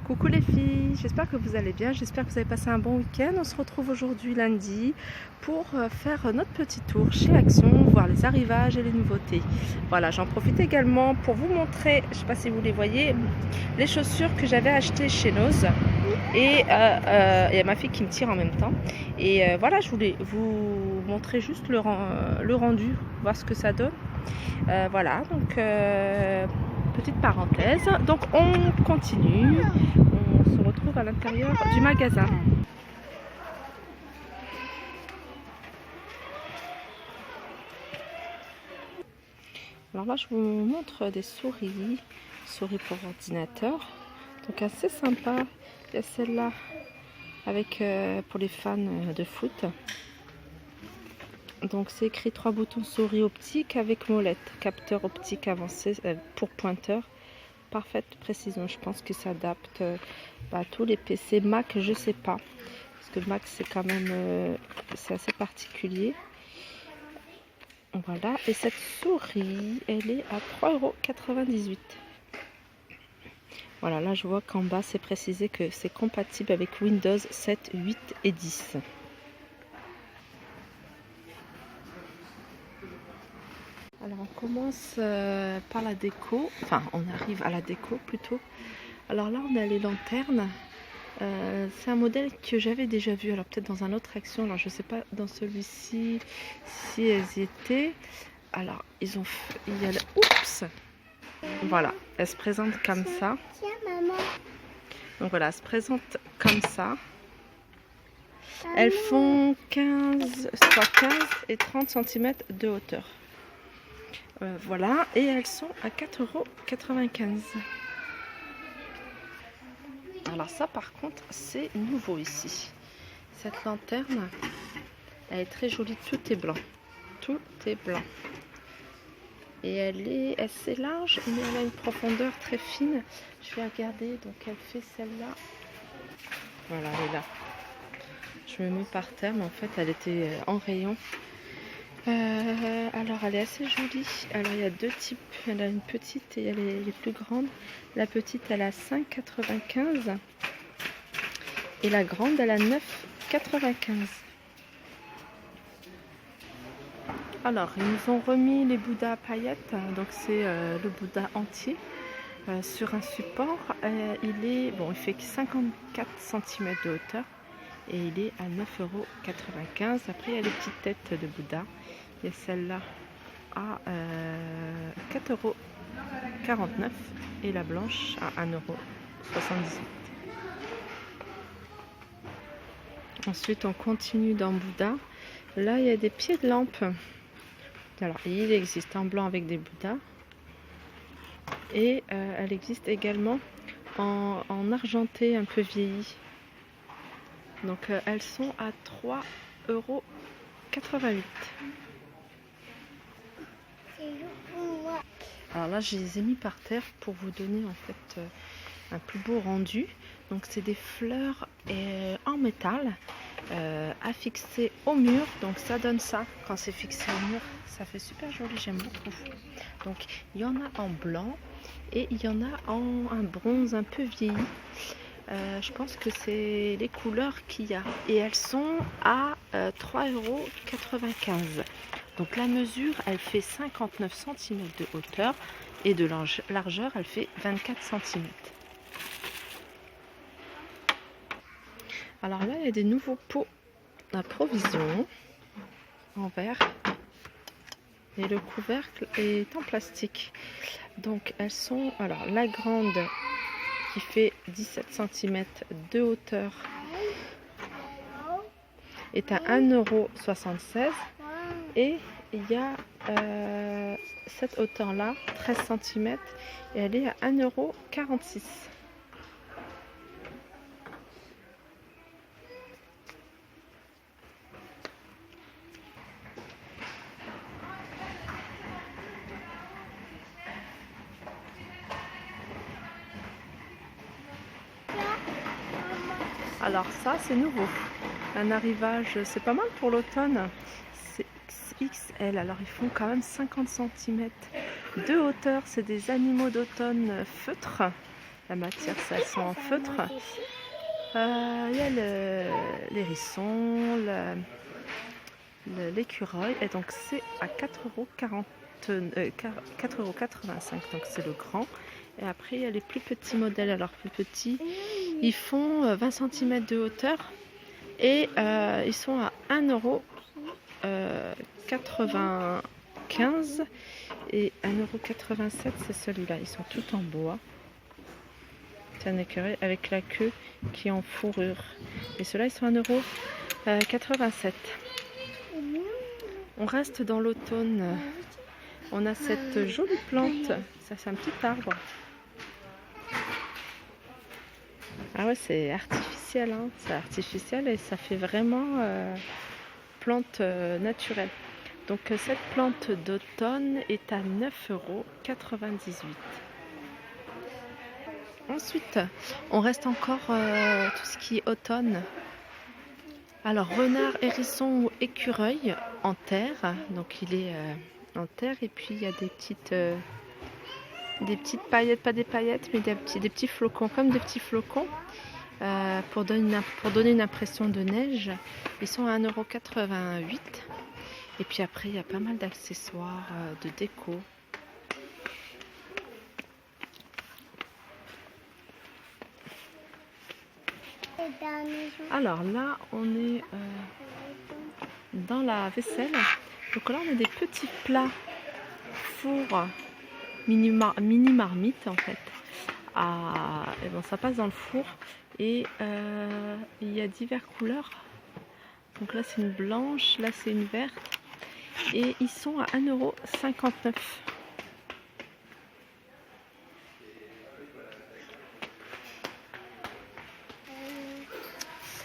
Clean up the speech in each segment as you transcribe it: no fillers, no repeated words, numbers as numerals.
Coucou les filles, j'espère que vous allez bien, j'espère que vous avez passé un bon week-end. On se retrouve aujourd'hui lundi pour faire notre petit tour chez Action, voir les arrivages et les nouveautés. Voilà, j'en profite également pour vous montrer, je ne sais pas si vous les voyez, les chaussures que j'avais achetées chez Noz. Et il y a ma fille qui me tire en même temps. Et voilà, je voulais vous montrer juste le rendu, voir ce que ça donne. Voilà, donc petite parenthèse. Donc on continue, on se retrouve à l'intérieur du magasin. Alors là, je vous montre des souris pour ordinateur. Donc assez sympa. Il y a celle-là avec pour les fans de foot. Donc c'est écrit 3 boutons souris optique avec molette, capteur optique avancé pour pointeur, parfaite précision. Je pense que ça s'adapte à tous les PC. Mac, je sais pas, parce que Mac c'est quand même c'est assez particulier. Voilà, et cette souris elle est à 3,98 €. Voilà, là je vois qu'en bas c'est précisé que c'est compatible avec Windows 7, 8 et 10. Alors on commence par la déco, enfin on arrive à la déco plutôt. Alors là on a les lanternes, c'est un modèle que j'avais déjà vu, alors peut-être dans un autre Action, alors je sais pas dans celui-ci si elles y étaient. Alors ils ont fait, il y a oups, voilà, elles se présentent comme ça. Donc voilà, elles se présentent comme ça. Elles font soit 15 et 30 cm de hauteur. Voilà, et elles sont à 4,95 €. Alors ça par contre c'est nouveau ici. Cette lanterne, elle est très jolie, tout est blanc. Tout est blanc. Et elle est assez large, mais elle a une profondeur très fine. Je vais regarder, donc elle fait celle-là. Voilà, elle est là. Je me mets par terre, mais en fait elle était en rayon. Alors elle est assez jolie. Alors il y a deux types, elle a une petite et elle est les plus grandes. La petite elle a 5,95 € et la grande elle a 9,95 €. Alors ils nous ont remis les Bouddhas à paillettes, donc c'est le Bouddha entier sur un support. Il fait 54 cm de hauteur et il est à 9,95 €. Après il y a les petites têtes de Bouddha. Il y a celle-là à 4,49 € et la blanche à 1,78 €. Ensuite on continue dans Bouddha. Là il y a des pieds de lampe. Alors il existe en blanc avec des Bouddhas et elle existe également en argenté un peu vieilli. Donc elles sont à 3,88 €. Alors là je les ai mis par terre pour vous donner en fait un plus beau rendu. Donc c'est des fleurs en métal affixées au mur. Donc ça donne ça quand c'est fixé au mur. Ça fait super joli, j'aime beaucoup. Donc il y en a en blanc et il y en a en un bronze un peu vieilli. Je pense que c'est les couleurs qu'il y a. Et elles sont à 3,95 €. Donc la mesure, elle fait 59 cm de hauteur et de largeur, elle fait 24 cm. Alors là, il y a des nouveaux pots à provision en verre. Et le couvercle est en plastique. Donc elles sont, alors la grande qui fait 17 cm de hauteur est à 1,76 € et il y a cette hauteur là 13 cm et elle est à 1,46 €. Alors ça c'est nouveau, un arrivage, c'est pas mal pour l'automne, c'est XXL. Alors ils font quand même 50 cm de hauteur, c'est des animaux d'automne feutres. La matière, elles sont en feutre. Il y a l'hérisson, l'écureuil. Et donc, c'est à 4,85 €. Donc, c'est le grand. Et après, il y a les plus petits modèles. Alors, plus petits, ils font 20 cm de hauteur. Et ils sont à 1,95 € et 1,87 € c'est celui-là. Ils sont tous en bois. C'est un écureuil avec la queue qui est en fourrure. Et ceux-là, ils sont à 1,87 €. On reste dans l'automne. On a cette jolie plante. Ça, c'est un petit arbre. Ah ouais, c'est artificiel, hein. C'est artificiel et ça fait vraiment plante naturelle. Donc cette plante d'automne est à 9,98 €. Ensuite, on reste encore tout ce qui est automne. Alors renard, hérisson ou écureuil en terre. Donc il est en terre et puis il y a des petites paillettes, pas des paillettes, mais des petits flocons, comme des petits flocons. Pour donner une impression de neige. Ils sont à 1,88 €. Et puis après, il y a pas mal d'accessoires, de déco. Alors là, on est dans la vaisselle. Donc là, on a des petits plats four mini marmite en fait. Et bon, ça passe dans le four. Et il y a diverses couleurs. Donc là, c'est une blanche, là, c'est une verte. Et ils sont à 1,59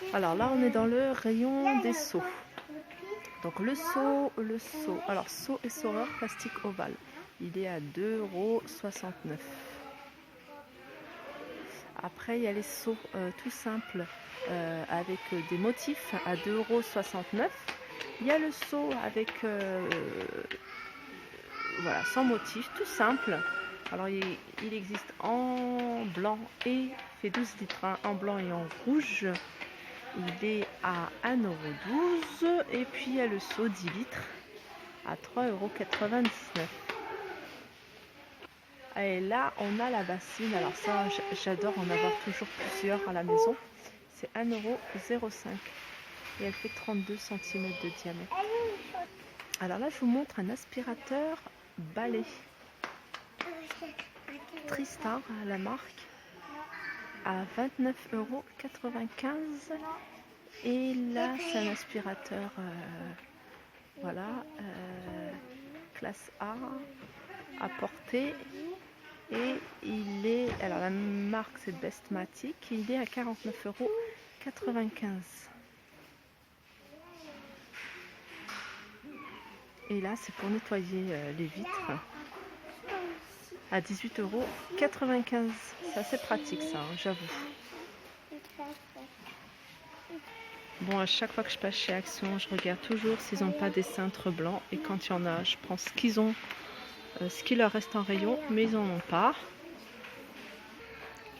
€. Alors là, on est dans le rayon des seaux. Donc le seau. Alors seau et saureur plastique ovale. Il est à 2,69 €. Après, il y a les seaux tout simples avec des motifs à 2,69 €. Il y a le seau avec voilà, sans motif, tout simple. Alors, il existe en blanc et fait 12 litres, hein, en blanc et en rouge. Il est à 1,12 € et puis il y a le seau 10 litres à 3,99 €. Et là, on a la bassine. Alors ça, j'adore en avoir toujours plusieurs à la maison. C'est 1,05 € et elle fait 32 cm de diamètre. Alors là, je vous montre un aspirateur balai. Tristar, la marque, à 29,95 €. Et là, c'est un aspirateur, voilà, classe A, à portée. Et il est, alors la marque c'est Bestmatic, il est à 49,95 €. Et là, c'est pour nettoyer les vitres à 18,95 €. C'est assez pratique ça, hein, j'avoue. Bon, à chaque fois que je passe chez Action, je regarde toujours s'ils n'ont pas des cintres blancs. Et quand il y en a, je pense qu'ils ont ce qui leur reste en rayon, mais ils n'en ont pas.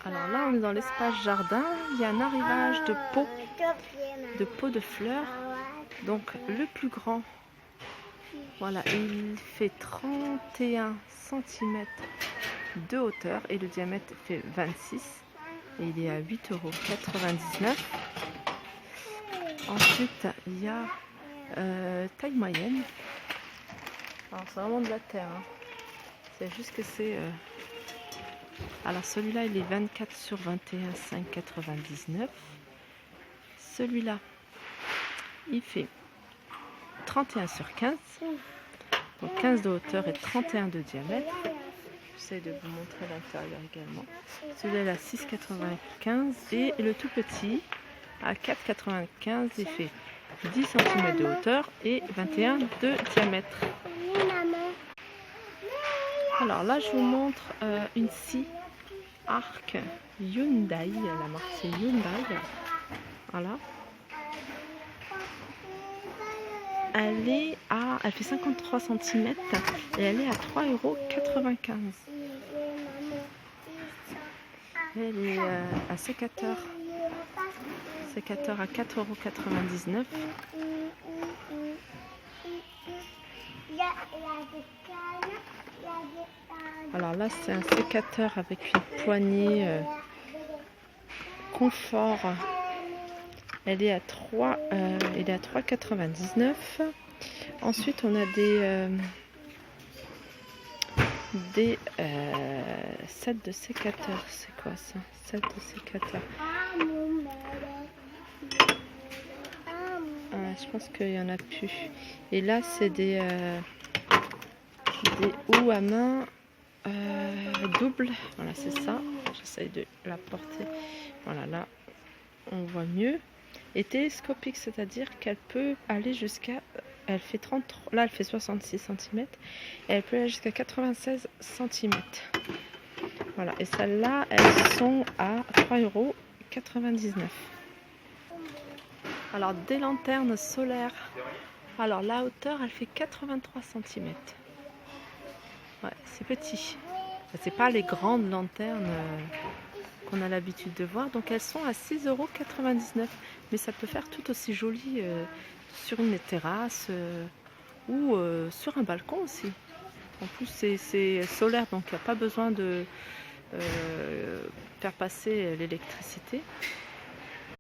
Alors là, on est dans l'espace jardin. Il y a un arrivage de pots de fleurs. Donc le plus grand, voilà, il fait 31 cm de hauteur et le diamètre fait 26 et il est à 8,99 €. Ensuite, il y a taille moyenne. Alors c'est vraiment de la terre, hein. C'est juste que c'est alors celui-là il est 24 sur 21, 5,99 €. Celui-là il fait 31 sur 15, donc 15 de hauteur et 31 de diamètre. J'essaie de vous montrer l'intérieur également. Celui-là il a 6,95 et le tout petit à 4,95, il fait 10 cm de hauteur et 21 de diamètre. Alors là, je vous montre une scie arc Hyundai, la marque c'est Hyundai. Voilà. Elle fait 53 cm et elle est à 3,95 €. elle est à sécateur. Sécateur à 4,99 €. Alors là, c'est un sécateur avec une poignée confort. Elle est à 3,99 €. Ensuite, on a des sets de sécateurs. C'est quoi ça? Set de sécateurs. Je pense qu'il y en a plus. Et là, c'est des houes à main double. Voilà, c'est ça. J'essaye de la porter. Voilà, là, on voit mieux. Et télescopique, c'est-à-dire qu'elle peut aller jusqu'à... Elle fait 33, là, elle fait 66 cm. Et elle peut aller jusqu'à 96 cm. Voilà. Et celles-là, elles sont à 3,99 €. Alors, des lanternes solaires. Alors, la hauteur, elle fait 83 cm. Ouais, c'est petit. C'est pas les grandes lanternes qu'on a l'habitude de voir. Donc, elles sont à 6,99 €. Mais ça peut faire tout aussi joli sur une terrasse ou sur un balcon aussi. En plus, c'est solaire, donc il n'y a pas besoin de faire passer l'électricité.